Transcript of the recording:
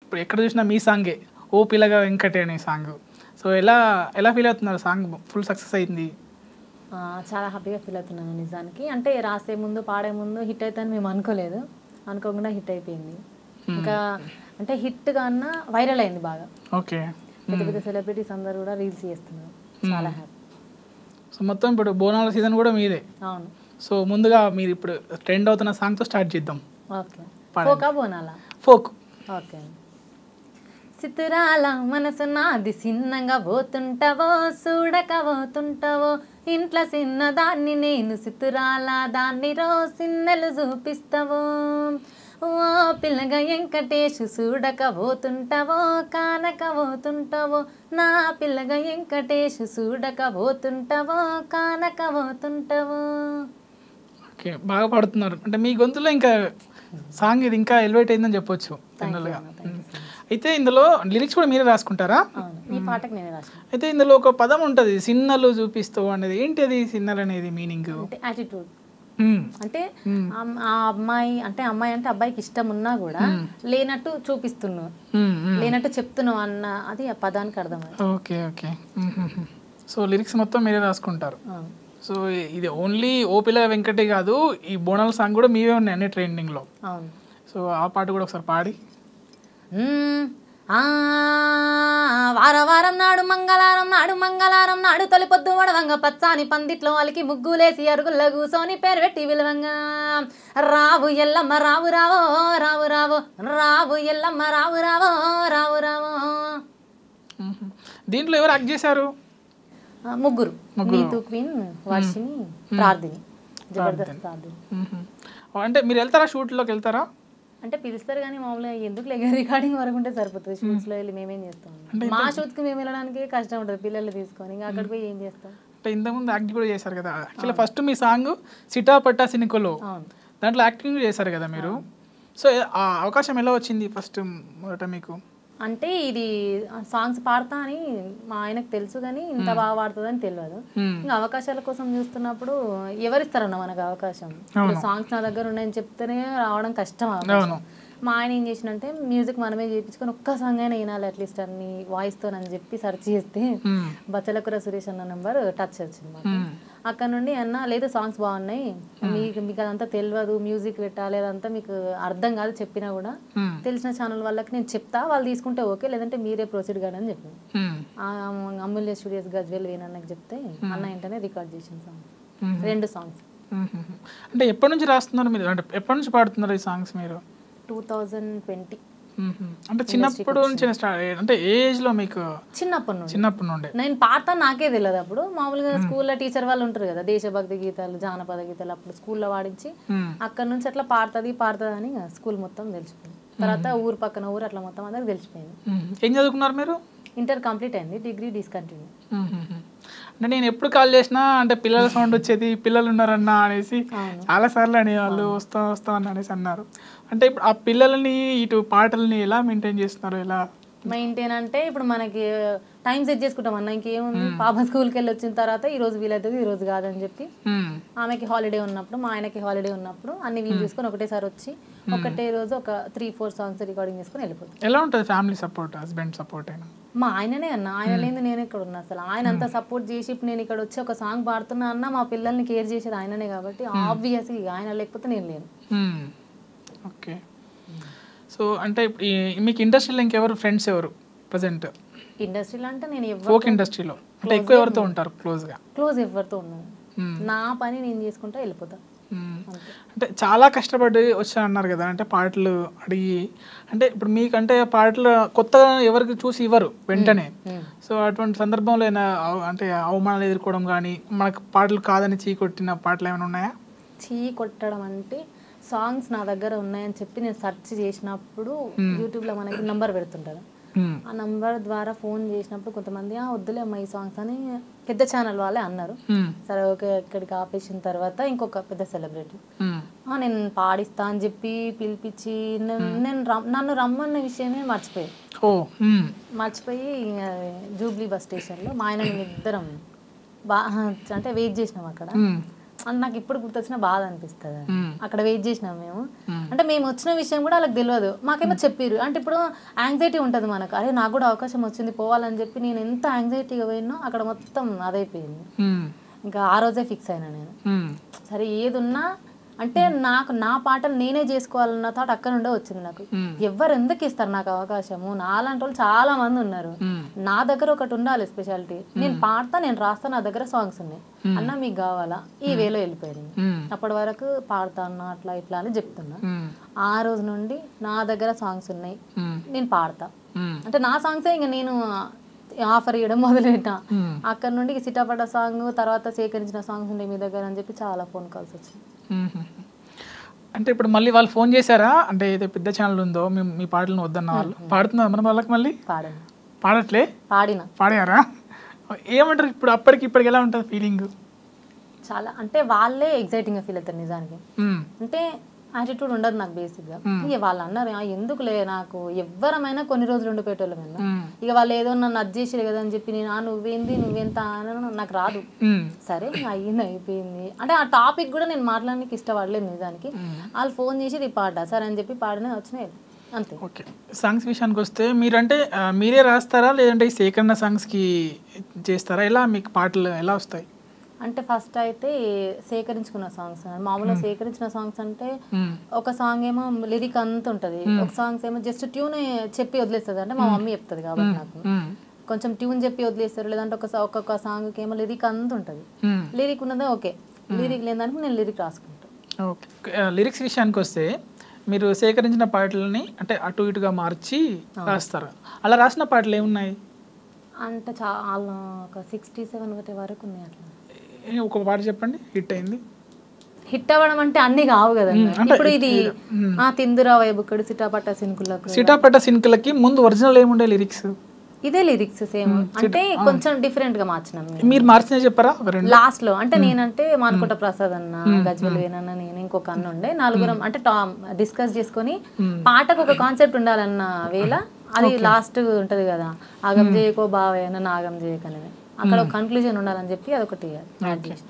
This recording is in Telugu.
ఇప్పుడు ఎక్కడ చూసినా మీ సాంగే ఓ పిల్లగా వెంకటే అనే సాంగ్. సో ఎలా ఎలా ఫీల్ అవుతున్నారు? సాంగ్ ఫుల్ సక్సెస్ అయింది. చాలా హ్యాపీగా ఫీల్ అవుతున్నాను నిజానికి. అంటే రాసే ముందు పాడే ముందు హిట్ అవుతుందని మేము అనుకోలేదు, అనుకోకుండా హిట్ అయిపోయింది. ఇంకా అంటే హిట్ కన్నా వైరల్ అయింది బాగా. ఓకే. పెద్ద పెద్ద సెలబ్రిటీస్ అందరూ కూడా రీల్స్ చేస్తున్నారు. చాలా హ్యాపీ. సో మొత్తం ఇప్పుడు బోనాల సీజన్ కూడా మీదే. అవును. సో ముందుగా మీరు ఇప్పుడు ట్రెండ్ అవుతున్న సాంగ్తో స్టార్ట్ చేద్దాం. ఓకే. ఫోకా బోనాలా? ఫోక్. ఓకే. సితురాల మనసు నాది సిన్నంగా పోతుంటావో చూడక పోతుంటావో ఇంట్లో చిన్నదాన్ని నేను సితురాల దాన్ని సిన్నెలు చూపిస్తావో ఓ పిల్లగా వెంకటేషు చూడక పోతుంటావో కానక పోతుంటావో నా పిల్లగా వెంకటేషు చూడక పోతుంటావో కానక పోతుంటావో. ఓకే, బాగా పాడుతున్నారు. అంటే మీ గొంతులో ఇంకా సాంగ్ ఇది ఇంకా ఎలివేట్ అయిందని చెప్పొచ్చు జనరల్గా. అయితే ఇందులో లిరిక్స్ కూడా మీరే రాసుకుంటారా? ఈ పాటకి నేనే రాసుకుంటాను. అయితే ఇందులో ఒక పదం ఉంటుంది, సిన్నలు చూపిస్తావు అనేది. ఏంటి అది సిన్నలు అనేది మీనింగ్? అంటే యాటిట్యూడ్. అంటే ఆ అమ్మాయి అంటే అబ్బాయికి ఇష్టం ఉన్నా కూడా లేనట్టు చూపిస్తున్నావు, లేనట్టు చెప్తున్నావు అన్న అది ఆ పదానికి అర్థం. Okay okay. సో లిరిక్స్ మొత్తం మీరే రాసుకుంటారు. సో ఇది ఓన్లీ ఓపిల వెంకటే కాదు, ఈ బోనాల సాంగ్ కూడా మీవే ఉన్నాయి అన్ని ట్రెండింగ్లో. అవును. సో ఆ పాట కూడా ఒకసారి పాడి. వారం నాడు మంగళవారం నాడు తొలి పొద్దు వడవంగ పచ్చాని పందిట్లో వాళ్ళకి ముగ్గులేసి అరుగుల్ల కూసోని పేరు పెట్టి విలువంగా రావు ఎల్లమ్మ రావు రావో రావు రావో రావు ఎల్లమ్మ రావు రావో రావు రావో. దీంట్లో ఎవరు యాక్ట్ చేశారు? ముగ్గురు. నీతు, క్వీన్, వర్షిని, ప్రార్థిని. జబర్దస్త్ ప్రార్థిని. అంటే మీరు వెళ్తారా షూట్లోకి వెళ్తారా? అంటే పిలుస్తారు కానీ మామూలుగా ఎందుకు లేక రికార్డింగ్ వరకు ఉంటే సరిపోతుంది. షూట్స్లో వెళ్ళి మేమేం చేస్తాం? మా షూట్కి మేము వెళ్ళడానికి కష్టం ఉంటుంది పిల్లల్ని తీసుకొని, ఇంకా అక్కడికి పోయి ఏం చేస్తాం? అంటే ఇంతకుముందు యాక్ట్ కూడా చేశారు కదా. యాక్చువల్లీ ఫస్ట్ మీ సాంగ్ సిటా పట్టా సినికోలో దాంట్లో యాక్టింగ్ చేశారు కదా మీరు. సో ఆ అవకాశం ఎలా వచ్చింది ఫస్ట్ మొదట మీకు? అంటే ఇది సాంగ్స్ పాడతా అని మా ఆయనకు తెలుసు కానీ ఇంత బాగా పాడుతుందని తెలియదు. ఇంకా అవకాశాల కోసం చూస్తున్నప్పుడు ఎవరిస్తారన్న మనకు అవకాశం? సాంగ్స్ నా దగ్గర ఉన్నాయని చెప్తేనే రావడం కష్టం. మా ఆయన ఏం చేసినంటే మ్యూజిక్ మనమే చేయించుకొని ఒక్క సాంగ్ అయినా వినాలి అట్లీస్ట్ అన్ని వాయిస్తో అని చెప్పి సెర్చ్ చేస్తే బచ్చలకుర సురేష్ అన్న నెంబర్ టచ్ వచ్చింది. అక్కడ నుండి అన్న లేదు సాంగ్స్ బాగున్నాయి, మీకు అదంతా తెలియదు, మ్యూజిక్ పెట్టాలి అదంతా మీకు అర్థం కాదు, చెప్పినా కూడా తెలిసిన ఛానల్ వాళ్ళకి నేను చెప్తా, వాళ్ళు తీసుకుంటే ఓకే, లేదంటే మీరే ప్రొసీడ్ కాదు అని చెప్పింది. అమూల్య స్టూడియోస్ గజ్వేల్ వేనన్నకి చెప్తే అన్న వెంటనే రికార్డ్ చేసిన సాంగ్, 2 సాంగ్స్. అంటే ఎప్పటి నుంచి రాస్తున్నారు మీరు? అంటే ఎప్పటి నుంచి పాడుతున్నారు ఈ సాంగ్స్ మీరు? 2020. అంటే చిన్నప్పుడు నుంచి అంటే ఏ ఏజ్ లో మీకు? చిన్నప్పటి నుండి నేను పాడతా, నాకే తెలియదు. అప్పుడు మామూలుగా స్కూల్లో టీచర్ వాళ్ళు ఉంటారు కదా, దేశభక్తి గీతాలు, జానపద గీతాలు, అప్పుడు స్కూల్లో వాడించి అక్కడ నుంచి అట్లా పాడుతుంది అని స్కూల్ మొత్తం తెలిసిపోయింది. తర్వాత ఊరు పక్కన ఊరు అట్లా మొత్తం అందరికి తెలిసిపోయింది. ఏం చదువుకున్నారు మీరు? ఇంటర్ కంప్లీట్ అయింది, డిగ్రీ డిస్కంటిన్యూ. అంటే నేను ఎప్పుడు కాల్ చేసినా అంటే పిల్లల సౌండ్ వచ్చేది, పిల్లలు ఉన్నారన్నా అనేసి చాలా సార్లు అనేవాళ్ళు, వస్తా అని అనేసి అన్నారు. అంటే ఇప్పుడు ఆ పిల్లల్ని ఇటు పాటల్ని ఎలా మెయింటైన్ చేస్తున్నారు? ఎలా మెయింటైన్ అంటే ఇప్పుడు మనకి టైం సెట్ చేసుకుంటాం అన్న, ఇంకేముంది. పాప స్కూల్కి వెళ్ళి వచ్చిన తర్వాత ఈ రోజు వీలవుతుంది, ఈ రోజు కాదని చెప్పి ఆమెకి హాలిడే ఉన్నప్పుడు, మా ఆయనకి హాలిడే ఉన్నప్పుడు అన్ని వీలు చేసుకొని ఒకటేసారి వచ్చి ఒకటే రోజు ఒక 3-4 సాంగ్స్ రికార్డింగ్ చేసుకుని వెళ్ళిపోతుంది. ఎలా ఉంటుంది ఫ్యామిలీ సపోర్ట్, హస్బెండ్ సపోర్ట్? అయినా మా ఆయననే అన్న, ఆయన లేదు నేను ఇక్కడ ఉన్నా. అసలు ఆయన అంతా సపోర్ట్ చేసి ఇప్పుడు నేను ఇక్కడ వచ్చి ఒక సాంగ్ పాడుతున్నా అన్న, మా పిల్లల్ని కేర్ చేసేది ఆయననే కాబట్టి ఆబ్వియస్లీ ఆయన లేకపోతే నేను లేను. ఓకే. సో అంటే మీకు ఇండస్ట్రీలో ఇంకెవరు ఫ్రెండ్స్ ఎవరు ప్రజెంట్? ఇండస్ట్రీలో అంటే నేను ఫోక్ ఇండస్ట్రీలో అంటే ఎక్కువ ఎవరితో ఉంటారు క్లోజ్? ఎవరితో ఉన్నాను, నా పని నేను చేసుకుంటా వెళ్ళిపోతా. అంటే చాలా కష్టపడి వచ్చా అన్నారు కదా, అంటే పాటలు అడిగి, అంటే ఇప్పుడు మీకంటే పాటలు కొత్తగా ఎవరికి చూసి ఇవ్వరు వెంటనే. సో అటువంటి సందర్భంలో ఏమైనా అంటే అవమానాలు ఎదుర్కోవడం కానీ, మనకు పాటలు కాదని చీ కొట్టిన పాటలు ఏమైనా ఉన్నాయా? చీ కొట్టడం అంటే సాంగ్స్ నా దగ్గర ఉన్నాయని చెప్పి నేను సెర్చ్ చేసినప్పుడు యూట్యూబ్లో మనకి నంబర్ పెడుతుంటారు. ఆ నంబర్ ద్వారా ఫోన్ చేసినప్పుడు కొంతమంది వద్దులే అమ్మ ఈ సాంగ్స్ అని పెద్ద ఛానల్ వాళ్ళే అన్నారు. సరే ఓకే, ఇక్కడికి ఆపేసిన తర్వాత ఇంకొక పెద్ద సెలబ్రిటీ నేను పాడిస్తా అని చెప్పి పిలిపించి నన్ను రమ్మన్న విషయమే మర్చిపోయి జూబ్లీ బస్ స్టేషన్లో మా ఆయన ఇద్దరం అంటే వెయిట్ చేసినాం అక్కడ. అని నాకు ఇప్పుడు గుర్తొచ్చిన బాధ అనిపిస్తుంది. అక్కడ వెయిట్ చేసినాం మేము, అంటే మేము వచ్చిన విషయం కూడా వాళ్ళకి తెలియదు, మాకేమో చెప్పారు. అంటే ఇప్పుడు యాంగ్జైటీ ఉంటుంది మనకు, అరే నాకు కూడా అవకాశం వచ్చింది పోవాలని చెప్పి నేను ఎంత యాంగ్జైటీగా పోయినో అక్కడ మొత్తం అదైపోయింది. ఇంకా ఆ రోజే ఫిక్స్ అయినా నేను, సరే ఏది ఉన్నా అంటే నాకు నా పాటలు నేనే చేసుకోవాలన్న థాట్ అక్కడ నుండే వచ్చింది నాకు. ఎవరు ఎందుకు ఇస్తారు నాకు అవకాశము, నాలాంటి వాళ్ళు చాలా మంది ఉన్నారు, నా దగ్గర ఒకటి ఉండాలి స్పెషాలిటీ, నేను పాడతా నేను రాస్తా, నా దగ్గర సాంగ్స్ ఉన్నాయి అన్న మీకు కావాలా, ఈ వేలో వెళ్ళిపోయింది. అప్పటి వరకు పాడతా అన్న అట్లా ఇట్లా అని చెప్తున్నా. ఆ రోజు నుండి నా దగ్గర సాంగ్స్ ఉన్నాయి, నేను పాడతా, అంటే నా సాంగ్సే ఇంకా నేను ఆఫర్ ఇవ్వడం మొదలెట్టా. అక్కడ నుండి సిటాపట సాంగ్ తర్వాత సేకరించిన సాంగ్స్ ఉండే మీ దగ్గర అని చెప్పి చాలా ఫోన్ కాల్స్ వచ్చాయి. అంటే ఇప్పుడు మళ్ళీ వాళ్ళు ఫోన్ చేశారా, అంటే ఏదో పెద్ద ఛానల్ ఉందో మీ పాటలను వద్దన్న వాళ్ళు పాడుతున్నారు మన వాళ్ళకి మళ్ళీ పాడట్లే పాడారా, ఏమంటారు ఇప్పుడు అప్పటికి ఇప్పటికి ఎలా ఉంటుంది ఫీలింగ్? చాలా అంటే వాళ్ళే ఎగ్జైటింగ్ గా ఫీల్ అవుతారు నిజానికి. అంటే యాటిట్యూడ్ ఉండదు నాకు బేసిక్గా. ఇక వాళ్ళు అన్నారు ఎందుకులే, నాకు ఎవరమైనా కొన్ని రోజులు ఉండిపోయేటోళ్ళం కదా, ఇక వాళ్ళు ఏదో నన్ను అడ్జస్ట్ కదా అని చెప్పి నేను నువ్వెంత నాకు రాదు, సరే అయ్యింది అయిపోయింది. అంటే ఆ టాపిక్ కూడా నేను మాట్లాడడానికి ఇష్టపడలేదు నిజానికి. వాళ్ళు ఫోన్ చేసి ఇది పాడా సరే అని చెప్పి పాడిన వచ్చినాయి అంతే. ఓకే, సాంగ్స్ విషయానికి వస్తే మీరంటే మీరే రాస్తారా లేదంటే ఈ సేకరణ సాంగ్స్కి చేస్తారా, ఎలా మీకు పాటలు ఎలా వస్తాయి? అంటే ఫస్ట్ అయితే సేకరించుకున్న సాంగ్స్, మామూలుగా సేకరించిన సాంగ్స్ అంటే ఒక సాంగ్ ఏమో లిరిక్ అంత ఉంటుంది, ఒక సాంగ్స్ ఏమో జస్ట్ ట్యూన్ చెప్పి వదిలేస్తుంది, అంటే మా మమ్మీ చెప్తుంది కాబట్టి నాకు కొంచెం ట్యూన్ చెప్పి వదిలేస్తారు. లేదంటే ఒక్కొక్క సాంగ్కి ఏమో లిరిక్ అంత ఉంటుంది, లిరిక్ ఉన్నదే ఓకే, లిరిక్ లేదానికి నేను లిరిక్ రాసుకుంటాను. ఓకే, లిరిక్స్ విషయానికి వస్తే మీరు సేకరించిన పాటలని అంటే అటు ఇటుగా మార్చి రాస్తారు, అలా రాసిన పాటలు ఏమున్నాయి? అంటే చాలా ఒక 67 వరకు ఉన్నాయి. అట్లా ఒక పాట చెప్పండి హిట్ అయింది. హిట్ అవ్వడం అంటే అన్ని కావు కదా, ఇప్పుడు ఇది తిందురా వైబుక్కడు సిటాపట సిన్కులకి ముందు ఒరిజినల్ ఏముండే లిరిక్స్? ఇదే లిరిక్స్ సేమ్, అంటే కొంచెం డిఫరెంట్ గా మార్చినాం. మీరు మార్చిన చెప్పారా లాస్ట్ లో? అంటే నేనంటే మానుకుంట ప్రసాద్ అన్న, గజ్వెల్ వేనన్న, నేను ఇంకొక అన్న ఉండే, నలుగురం అంటే డిస్కస్ చేసుకొని పాటకు ఒక కాన్సెప్ట్ ఉండాలన్న వేళ అది లాస్ట్ ఉంటది కదా, ఆగం చేయకో బావయ్య నాగం చేయక అనేది, అక్కడ ఒక కన్క్లూజన్ ఉండాలని చెప్పి అదొకటి యాడ్ చేసిన.